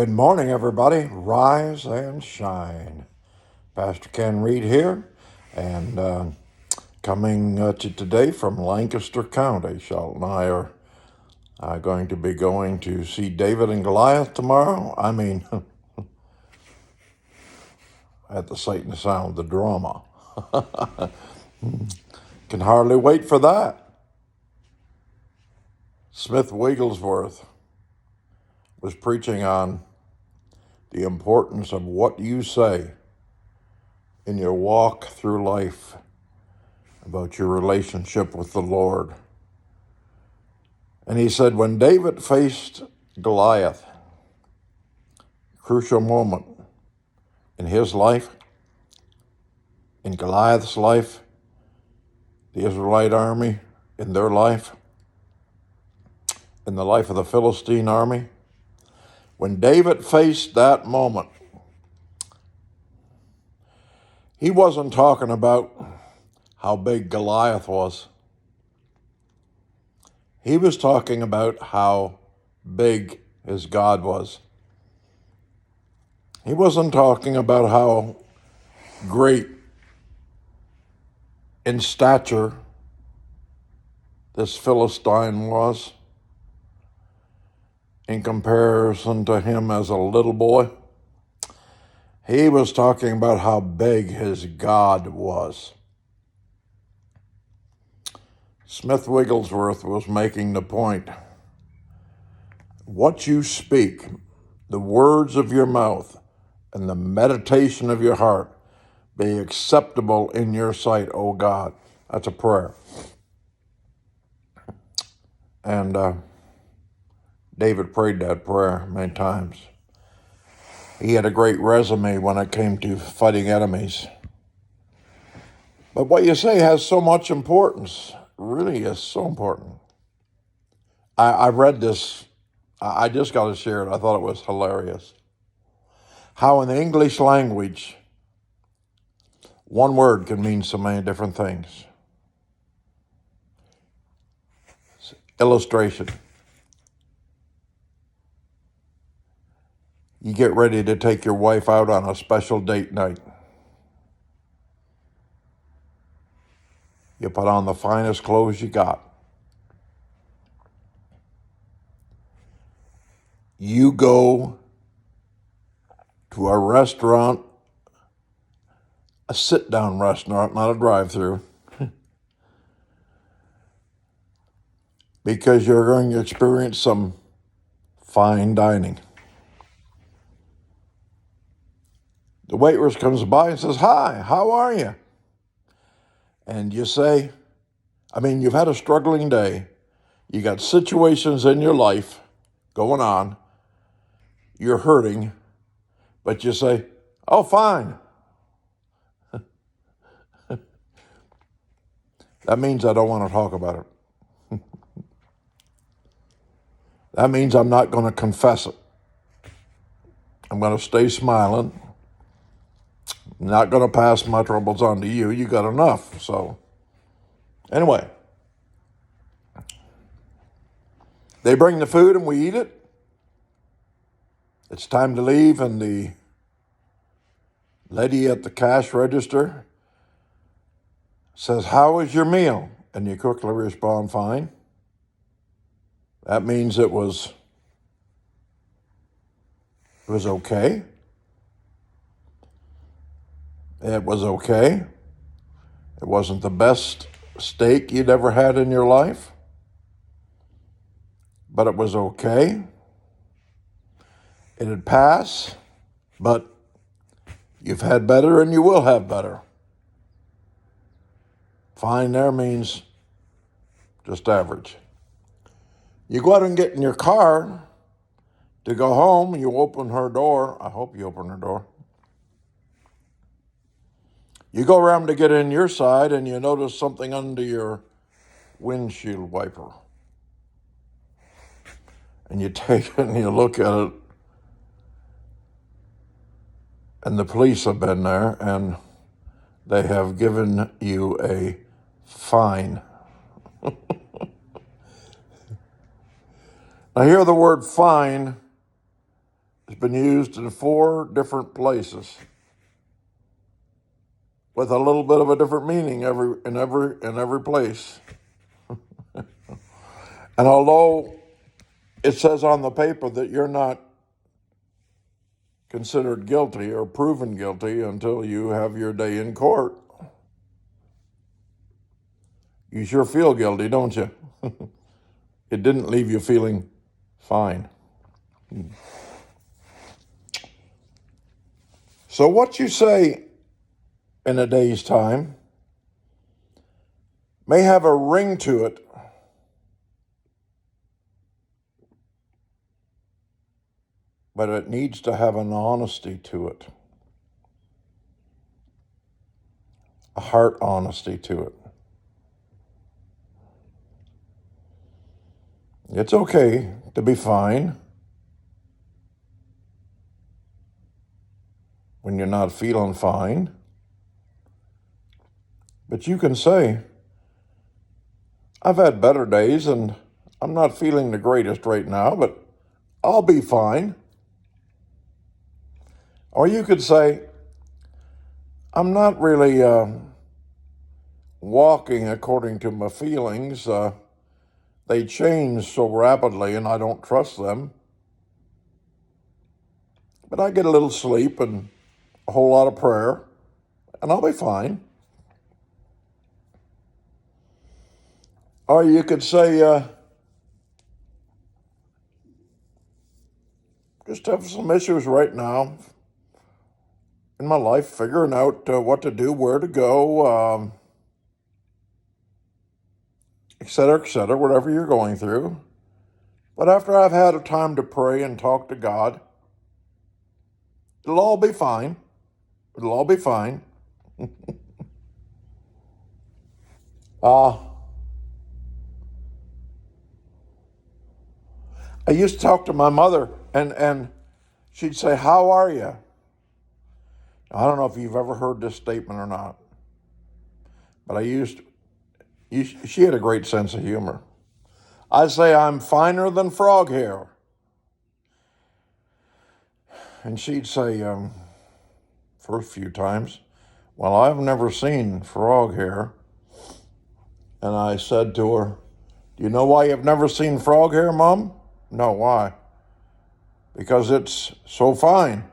Good morning, everybody. Rise and shine. Pastor Ken Reid here, and coming to today from Lancaster County. Charlotte and I are going to be going to see David and Goliath tomorrow. I mean, at the sight and the sound, the drama. Can hardly wait for that. Smith Wigglesworth was preaching on the importance of what you say in your walk through life about your relationship with the Lord. And he said, when David faced Goliath, crucial moment in his life, in Goliath's life, the Israelite army, in their life, in the life of the Philistine army, when David faced that moment, he wasn't talking about how big Goliath was. He was talking about how big his God was. He wasn't talking about how great in stature this Philistine was in comparison to him as a little boy. He was talking about how big his God was. Smith Wigglesworth was making the point. What you speak, the words of your mouth, and the meditation of your heart be acceptable in your sight, O God. That's a prayer. And David prayed that prayer many times. He had a great resume when it came to fighting enemies. But what you say has so much importance. It really is so important. I read this. I just got to share it. I thought it was hilarious. How in the English language, one word can mean so many different things. Illustration. You get ready to take your wife out on a special date night. You put on the finest clothes you got. You go to a restaurant, a sit-down restaurant, not a drive-through, because you're going to experience some fine dining. The waitress comes by and says, "Hi, how are you?" And you say, you've had a struggling day. You got situations in your life going on. You're hurting, but you say, "Oh, fine." That means I don't want to talk about it. That means I'm not going to confess it. I'm going to stay smiling. I'm not going to pass my troubles on to you. You got enough. So, anyway, they bring the food and we eat it. It's time to leave, and the lady at the cash register says, "How was your meal?" And you quickly respond, "Fine." That means it was okay. It was okay. It wasn't the best steak you'd ever had in your life, but it was okay. It'd pass, but you've had better and you will have better. Fine there means just average. You go out and get in your car to go home, you open her door. I hope you open her door. You go around to get in your side and you notice something under your windshield wiper. And you take it and you look at it, and the police have been there and they have given you a fine. Now here the word fine is been used in 4 different places with a little bit of a different meaning in every place. And although it says on the paper that you're not considered guilty or proven guilty until you have your day in court, you sure feel guilty, don't you? It didn't leave you feeling fine. So what you say in a day's time may have a ring to it, but it needs to have an honesty to it, a heart honesty to it. It's okay to be fine when you're not feeling fine, but you can say, I've had better days and I'm not feeling the greatest right now, but I'll be fine. Or you could say, I'm not really walking according to my feelings. They change so rapidly and I don't trust them. But I get a little sleep and a whole lot of prayer and I'll be fine. Or you could say, just have some issues right now in my life, figuring out what to do, where to go, et cetera, whatever you're going through. But after I've had a time to pray and talk to God, it'll all be fine. It'll all be fine. I used to talk to my mother, and she'd say, how are you? I don't know if you've ever heard this statement or not, but she had a great sense of humor. I'd say, I'm finer than frog hair. And she'd say, first few times, well, I've never seen frog hair. And I said to her, do you know why you've never seen frog hair, Mom? No, why? Because it's so fine.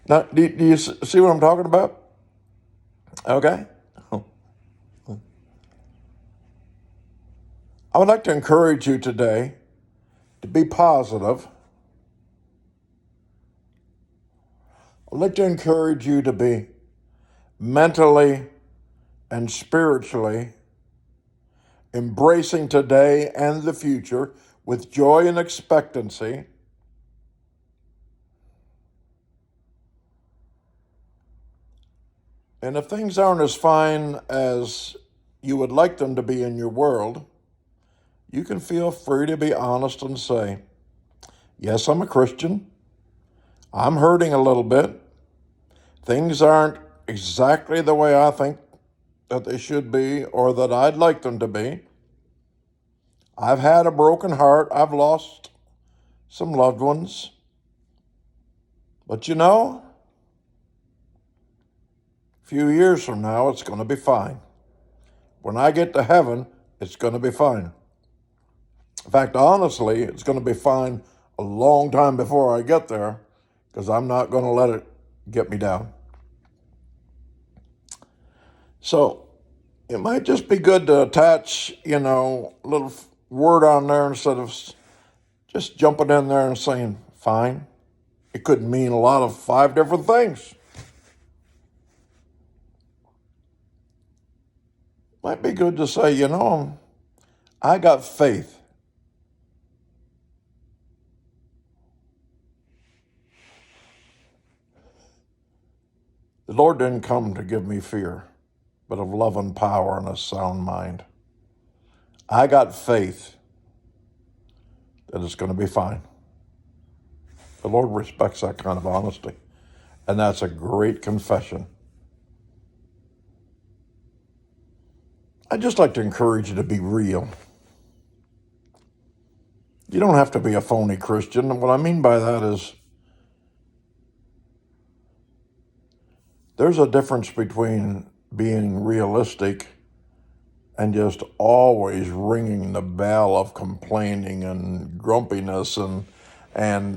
Now, do you see what I'm talking about? Okay. I would like to encourage you today to be positive. I'd like to encourage you to be mentally and spiritually embracing today and the future with joy and expectancy. And if things aren't as fine as you would like them to be in your world, you can feel free to be honest and say, yes, I'm a Christian. I'm hurting a little bit. Things aren't exactly the way I think that they should be or that I'd like them to be. I've had a broken heart. I've lost some loved ones. But a few years from now, it's going to be fine. When I get to heaven, it's going to be fine. In fact, honestly, it's going to be fine a long time before I get there because I'm not going to let it get me down. So it might just be good to attach, a little word on there instead of just jumping in there and saying, fine. It could mean a lot of 5 different things. Might be good to say, I got faith. The Lord didn't come to give me fear, but of love and power and a sound mind. I got faith that it's going to be fine. The Lord respects that kind of honesty, and that's a great confession. I'd just like to encourage you to be real. You don't have to be a phony Christian. And what I mean by that is there's a difference between being realistic and just always ringing the bell of complaining and grumpiness and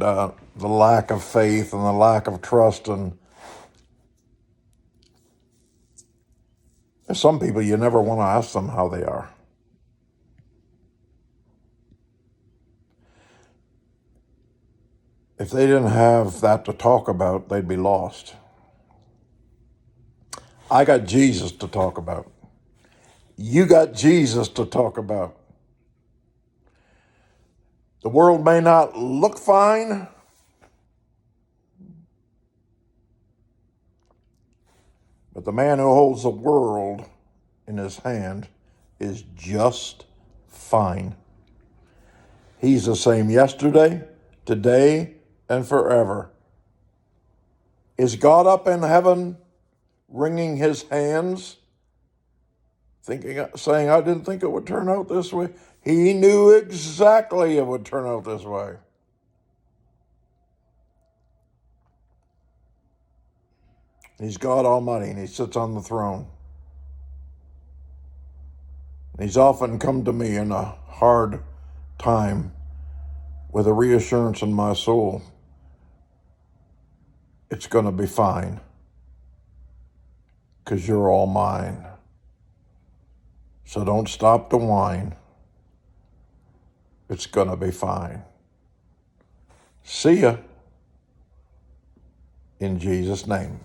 the lack of faith and the lack of trust. And there's some people you never want to ask them how they are. If they didn't have that to talk about, they'd be lost. I got Jesus to talk about. You got Jesus to talk about. The world may not look fine, but the man who holds the world in his hand is just fine. He's the same yesterday, today, and forever. Is God up in heaven wringing his hands, saying, I didn't think it would turn out this way? He knew exactly it would turn out this way. He's God Almighty, and he sits on the throne. He's often come to me in a hard time with a reassurance in my soul. It's going to be fine, because you're all mine. So don't stop to whine. It's going to be fine. See ya. In Jesus' name.